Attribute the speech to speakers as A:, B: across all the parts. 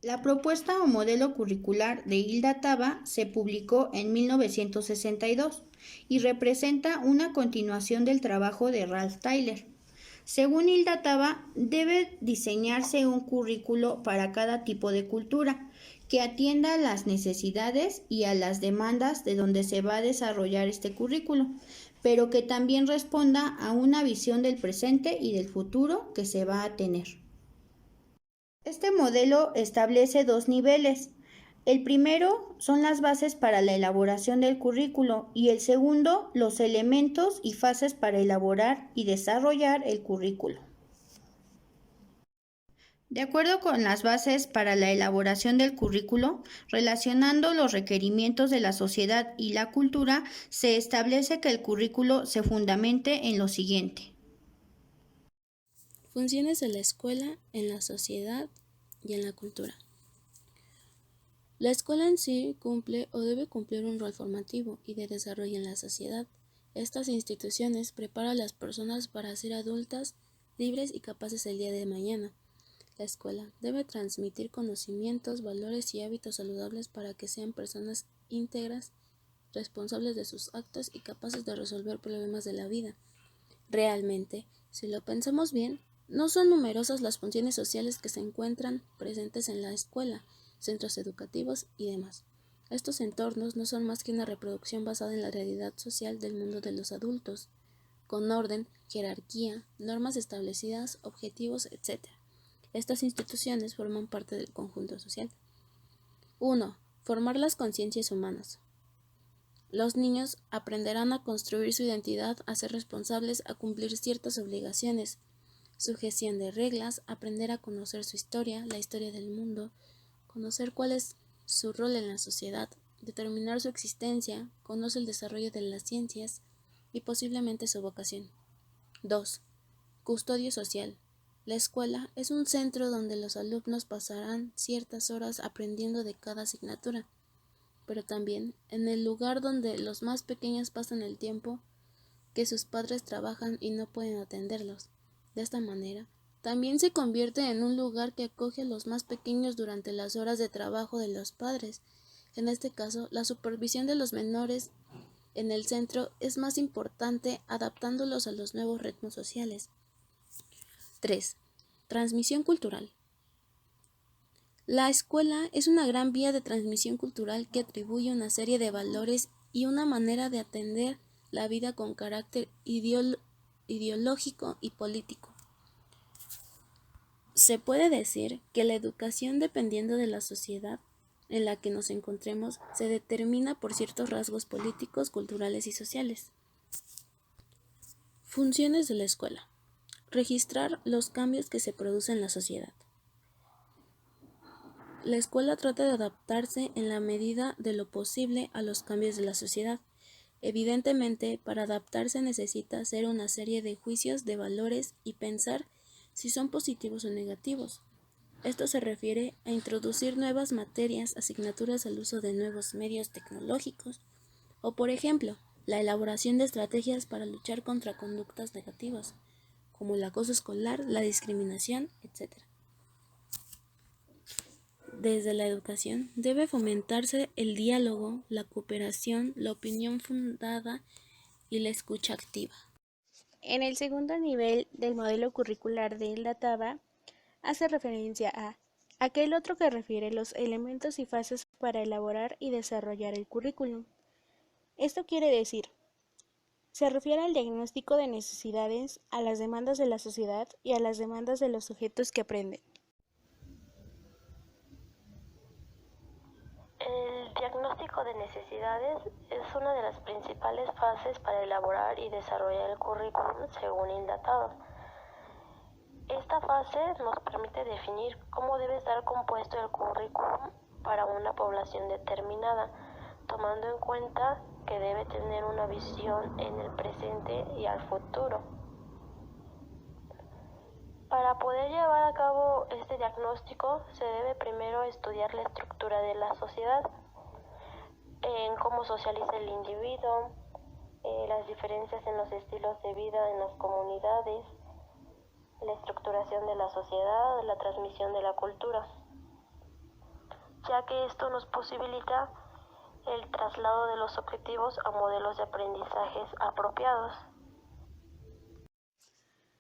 A: La propuesta o modelo curricular de Hilda Taba se publicó en 1962 y representa una continuación del trabajo de Ralph Tyler. Según Hilda Taba, debe diseñarse un currículo para cada tipo de cultura que atienda a las necesidades y a las demandas de donde se va a desarrollar este currículo, pero que también responda a una visión del presente y del futuro que se va a tener. Este modelo establece dos niveles. El primero son las bases para la elaboración del currículo y el segundo los elementos y fases para elaborar y desarrollar el currículo. De acuerdo con las bases para la elaboración del currículo, relacionando los requerimientos de la sociedad y la cultura, se establece que el currículo se fundamente en lo siguiente.
B: Funciones de la escuela en la sociedad y en la cultura. La escuela en sí cumple o debe cumplir un rol formativo y de desarrollo en la sociedad. Estas instituciones preparan a las personas para ser adultas, libres y capaces el día de mañana. La escuela debe transmitir conocimientos, valores y hábitos saludables para que sean personas íntegras, responsables de sus actos y capaces de resolver problemas de la vida. Realmente, si lo pensamos bien, no son numerosas las funciones sociales que se encuentran presentes en la escuela, centros educativos y demás. Estos entornos no son más que una reproducción basada en la realidad social del mundo de los adultos, con orden, jerarquía, normas establecidas, objetivos, etc. Estas instituciones forman parte del conjunto social. 1. Formar las conciencias humanas. Los niños aprenderán a construir su identidad, a ser responsables, a cumplir ciertas obligaciones, sujeción de reglas, aprender a conocer su historia, la historia del mundo, conocer cuál es su rol en la sociedad, determinar su existencia, conoce el desarrollo de las ciencias y posiblemente su vocación. 2. Custodio social. La escuela es un centro donde los alumnos pasarán ciertas horas aprendiendo de cada asignatura, pero también en el lugar donde los más pequeños pasan el tiempo que sus padres trabajan y no pueden atenderlos. De esta manera, también se convierte en un lugar que acoge a los más pequeños durante las horas de trabajo de los padres. En este caso, la supervisión de los menores en el centro es más importante, adaptándolos a los nuevos ritmos sociales. 3. Transmisión cultural. La escuela es una gran vía de transmisión cultural que atribuye una serie de valores y una manera de atender la vida con carácter ideológico y político. Se puede decir que la educación, dependiendo de la sociedad en la que nos encontremos, se determina por ciertos rasgos políticos, culturales y sociales. Funciones de la escuela. Registrar los cambios que se producen en la sociedad. La escuela trata de adaptarse en la medida de lo posible a los cambios de la sociedad. Evidentemente, para adaptarse necesita hacer una serie de juicios de valores y pensar si son positivos o negativos. Esto se refiere a introducir nuevas materias, asignaturas al uso de nuevos medios tecnológicos o, por ejemplo, la elaboración de estrategias para luchar contra conductas negativas, como el acoso escolar, la discriminación, etc. Desde la educación debe fomentarse el diálogo, la cooperación, la opinión fundada y la escucha activa.
C: En el segundo nivel del modelo curricular de Hilda Taba, hace referencia a aquel otro que refiere los elementos y fases para elaborar y desarrollar el currículum. Esto quiere decir, se refiere al diagnóstico de necesidades, a las demandas de la sociedad y a las demandas de los sujetos que aprenden.
D: El diagnóstico de necesidades es una de las principales fases para elaborar y desarrollar el currículum según Hilda Taba. Esta fase nos permite definir cómo debe estar compuesto el currículum para una población determinada, tomando en cuenta que debe tener una visión en el presente y al futuro. Para poder llevar a cabo este diagnóstico se debe primero estudiar la estructura de la sociedad, en cómo socializa el individuo, las diferencias en los estilos de vida en las comunidades, la estructuración de la sociedad, la transmisión de la cultura. ya que esto nos posibilita el traslado de los objetivos a modelos de aprendizajes apropiados.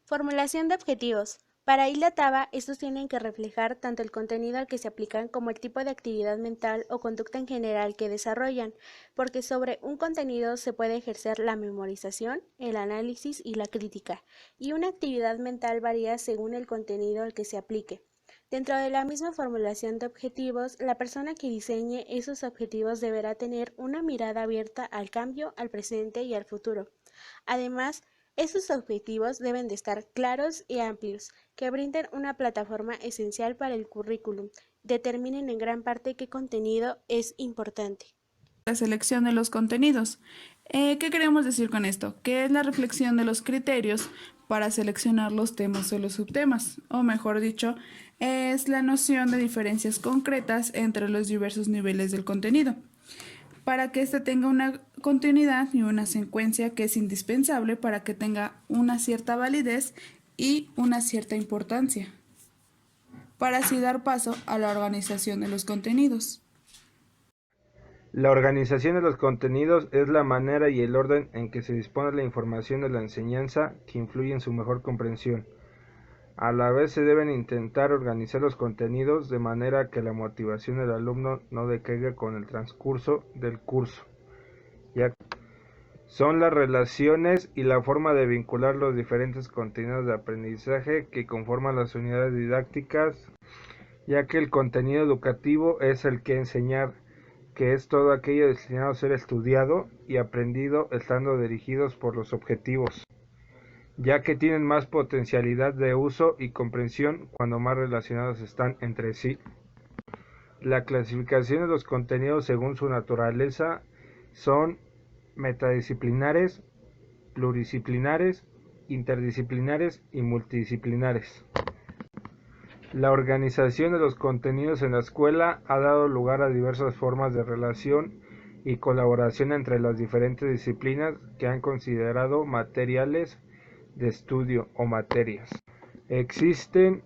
C: Formulación de objetivos. Para Hilda Taba, estos tienen que reflejar tanto el contenido al que se aplican como el tipo de actividad mental o conducta en general que desarrollan, porque sobre un contenido se puede ejercer la memorización, el análisis y la crítica, y una actividad mental varía según el contenido al que se aplique. Dentro de la misma formulación de objetivos, la persona que diseñe esos objetivos deberá tener una mirada abierta al cambio, al presente y al futuro. Además, estos objetivos deben de estar claros y amplios, que brinden una plataforma esencial para el currículum, determinen en gran parte qué contenido es importante.
E: La selección de los contenidos. ¿Qué queremos decir con esto? Que es la reflexión de los criterios para seleccionar los temas o los subtemas, o mejor dicho, es la noción de diferencias concretas entre los diversos niveles del contenido, para que éste tenga una continuidad y una secuencia que es indispensable para que tenga una cierta validez y una cierta importancia, para así dar paso a la organización de los contenidos.
F: La organización de los contenidos es la manera y el orden en que se dispone la información de la enseñanza que influye en su mejor comprensión. A la vez se deben intentar organizar los contenidos de manera que la motivación del alumno no decaiga con el transcurso del curso. Ya son las relaciones y la forma de vincular los diferentes contenidos de aprendizaje que conforman las unidades didácticas, ya que el contenido educativo es el que enseñar, que es todo aquello destinado a ser estudiado y aprendido estando dirigidos por los objetivos, ya que tienen más potencialidad de uso y comprensión cuando más relacionados están entre sí. La clasificación de los contenidos según su naturaleza son metadisciplinares, pluridisciplinares, interdisciplinares y multidisciplinares. La organización de los contenidos en la escuela ha dado lugar a diversas formas de relación y colaboración entre las diferentes disciplinas que han considerado materiales de estudio o materias. Existen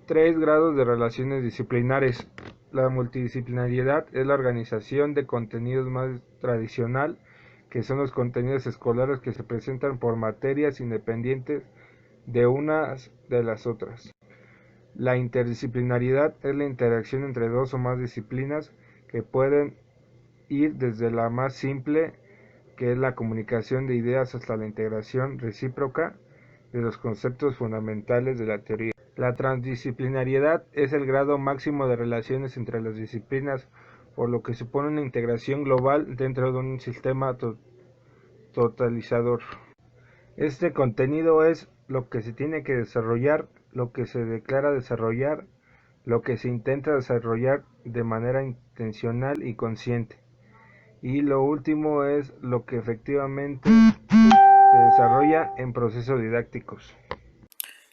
F: 3 grados de relaciones disciplinares. La multidisciplinariedad es la organización de contenidos más tradicional, que son los contenidos escolares que se presentan por materias independientes de unas de las otras. La interdisciplinariedad es la interacción entre 2 o más disciplinas que pueden ir desde la más simple, que es la comunicación de ideas, hasta la integración recíproca de los conceptos fundamentales de la teoría. La transdisciplinariedad es el grado máximo de relaciones entre las disciplinas, por lo que supone una integración global dentro de un sistema totalizador. Este contenido es lo que se tiene que desarrollar, lo que se declara desarrollar, lo que se intenta desarrollar de manera intencional y consciente. Y lo último es lo que efectivamente se desarrolla en procesos didácticos.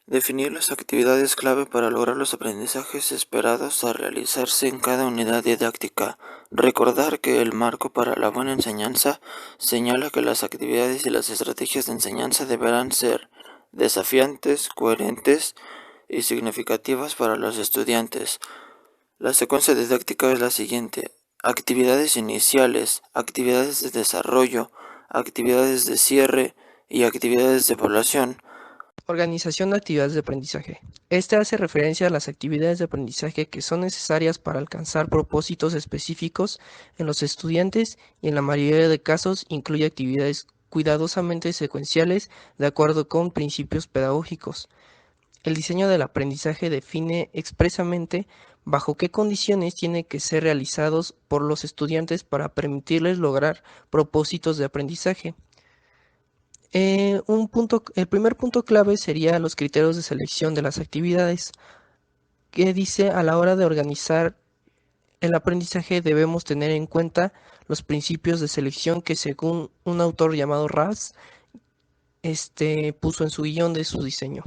G: Definir las actividades clave para lograr los aprendizajes esperados a realizarse en cada unidad didáctica. Recordar que el marco para la buena enseñanza señala que las actividades y las estrategias de enseñanza deberán ser desafiantes, coherentes y significativas para los estudiantes. La secuencia didáctica es la siguiente: actividades iniciales, actividades de desarrollo, actividades de cierre y actividades de evaluación.
H: Organización de actividades de aprendizaje. Este hace referencia a las actividades de aprendizaje que son necesarias para alcanzar propósitos específicos en los estudiantes y en la mayoría de casos incluye actividades cuidadosamente secuenciales de acuerdo con principios pedagógicos. El diseño del aprendizaje define expresamente bajo qué condiciones tienen que ser realizados por los estudiantes para permitirles lograr propósitos de aprendizaje. El primer punto clave sería los criterios de selección de las actividades, que dice: a la hora de organizar el aprendizaje debemos tener en cuenta los principios de selección que, según un autor llamado Raz, puso en su guión de su diseño.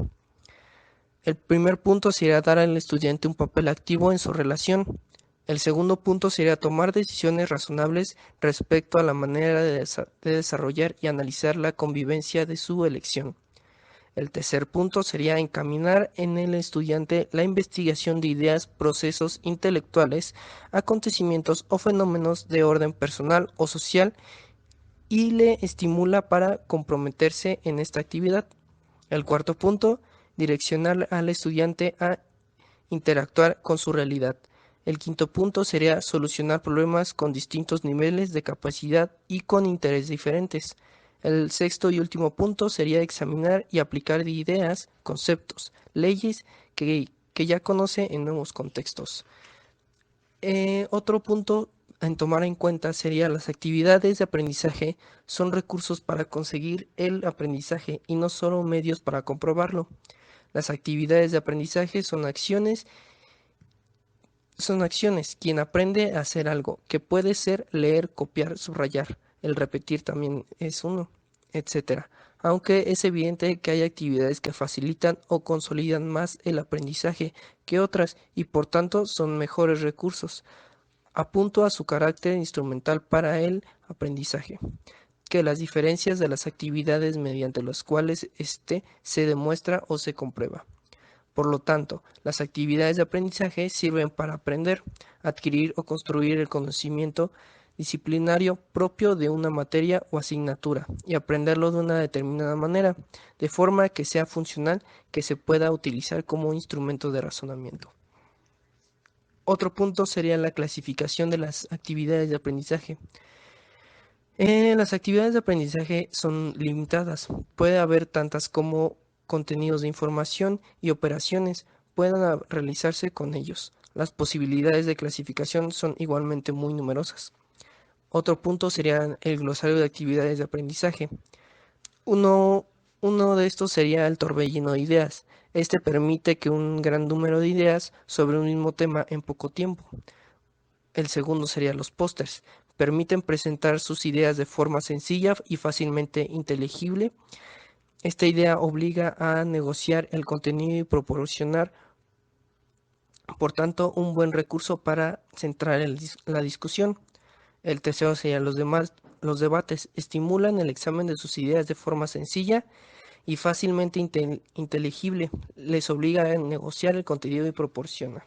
H: El primer punto sería dar al estudiante un papel activo en su relación. El segundo punto sería tomar decisiones razonables respecto a la manera de desarrollar y analizar la convivencia de su elección. El tercer punto sería encaminar en el estudiante la investigación de ideas, procesos intelectuales, acontecimientos o fenómenos de orden personal o social y le estimula para comprometerse en esta actividad. El cuarto punto, direccionar al estudiante a interactuar con su realidad. El quinto punto sería solucionar problemas con distintos niveles de capacidad y con intereses diferentes. El sexto y último punto sería examinar y aplicar ideas, conceptos, leyes que ya conoce en nuevos contextos. Otro punto en tomar en cuenta sería las actividades de aprendizaje son recursos para conseguir el aprendizaje y no solo medios para comprobarlo. Las actividades de aprendizaje son acciones. Quien aprende a hacer algo, que puede ser leer, copiar, subrayar. El repetir también es uno, etc. Aunque es evidente que hay actividades que facilitan o consolidan más el aprendizaje que otras y por tanto son mejores recursos. Apunto a su carácter instrumental para el aprendizaje, que las diferencias de las actividades mediante las cuales éste se demuestra o se comprueba. Por lo tanto, las actividades de aprendizaje sirven para aprender, adquirir o construir el conocimiento disciplinario propio de una materia o asignatura y aprenderlo de una determinada manera, de forma que sea funcional, que se pueda utilizar como instrumento de razonamiento. Otro punto sería la clasificación de las actividades de aprendizaje. Las actividades de aprendizaje son limitadas. Puede haber tantas como contenidos de información y operaciones puedan realizarse con ellos. Las posibilidades de clasificación son igualmente muy numerosas. Otro punto sería el glosario de actividades de aprendizaje. Uno de estos sería el torbellino de ideas. Este permite que un gran número de ideas sobre un mismo tema en poco tiempo. El segundo sería los pósters. Permiten presentar sus ideas de forma sencilla y fácilmente inteligible. Esta idea obliga a negociar el contenido y proporcionar, por tanto, un buen recurso para centrar la discusión. El tercero sería los debates. Estimulan el examen de sus ideas de forma sencilla y fácilmente inteligible. Les obliga a negociar el contenido y proporciona.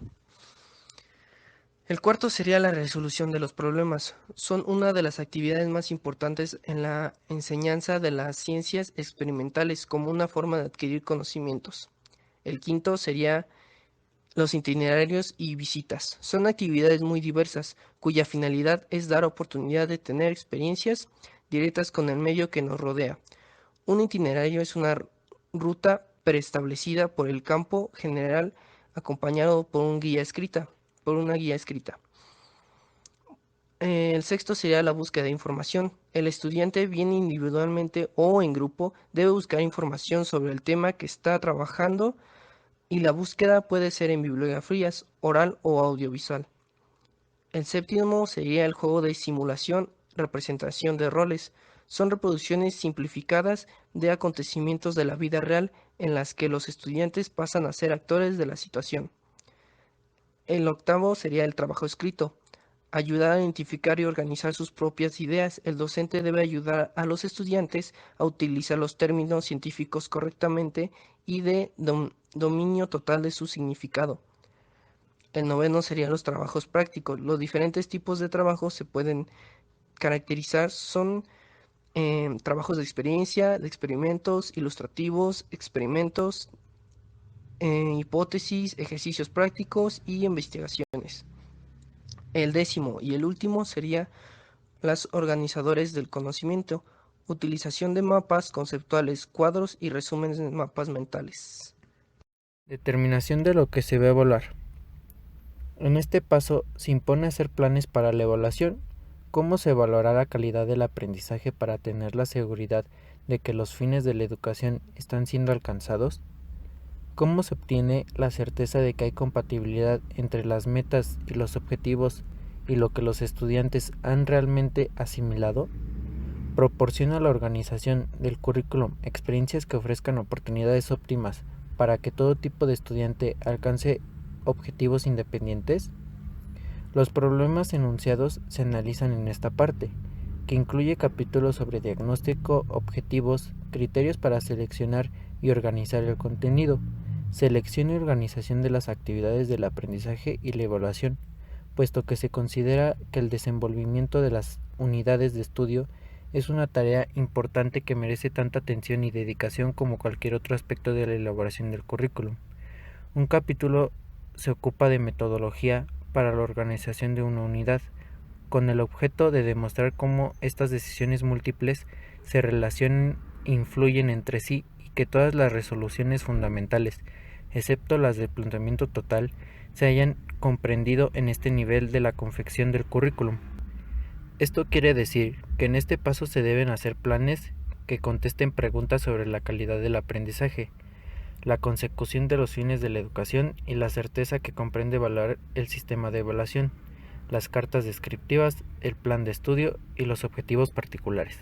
H: El cuarto sería la resolución de los problemas. Son una de las actividades más importantes en la enseñanza de las ciencias experimentales como una forma de adquirir conocimientos. El quinto sería los itinerarios y visitas. Son actividades muy diversas, cuya finalidad es dar oportunidad de tener experiencias directas con el medio que nos rodea. Un itinerario es una ruta preestablecida por el campo general acompañado por una guía escrita. El sexto sería la búsqueda de información. El estudiante, bien individualmente o en grupo, debe buscar información sobre el tema que está trabajando y la búsqueda puede ser en bibliografías, oral o audiovisual. El séptimo sería el juego de simulación, representación de roles. Son reproducciones simplificadas de acontecimientos de la vida real en las que los estudiantes pasan a ser actores de la situación. El octavo sería el trabajo escrito. Ayudar a identificar y organizar sus propias ideas. El docente debe ayudar a los estudiantes a utilizar los términos científicos correctamente y de dominio total de su significado. El noveno serían los trabajos prácticos. Los diferentes tipos de trabajos se pueden caracterizar. Son trabajos de experiencia, de experimentos, ilustrativos, experimentos, hipótesis, ejercicios prácticos y investigaciones. El décimo y el último sería los organizadores del conocimiento, utilización de mapas conceptuales, cuadros y resúmenes de mapas mentales.
I: Determinación de lo que se va a evaluar. En este paso se impone hacer planes para la evaluación. ¿Cómo se evaluará la calidad del aprendizaje para tener la seguridad de que los fines de la educación están siendo alcanzados? ¿Cómo se obtiene la certeza de que hay compatibilidad entre las metas y los objetivos y lo que los estudiantes han realmente asimilado? Proporciona la organización del currículum experiencias que ofrezcan oportunidades óptimas para que todo tipo de estudiante alcance objetivos independientes. Los problemas enunciados se analizan en esta parte, que incluye capítulos sobre diagnóstico, objetivos, criterios para seleccionar y organizar el contenido, selección y organización de las actividades del aprendizaje y la evaluación, puesto que se considera que el desenvolvimiento de las unidades de estudio es una tarea importante que merece tanta atención y dedicación como cualquier otro aspecto de la elaboración del currículum. Un capítulo se ocupa de metodología para la organización de una unidad, con el objeto de demostrar cómo estas decisiones múltiples se relacionan e influyen entre sí y que todas las resoluciones fundamentales, excepto las del planteamiento total, se hayan comprendido en este nivel de la confección del currículum. Esto quiere decir que en este paso se deben hacer planes que contesten preguntas sobre la calidad del aprendizaje, la consecución de los fines de la educación y la certeza que comprende evaluar el sistema de evaluación, las cartas descriptivas, el plan de estudio y los objetivos particulares.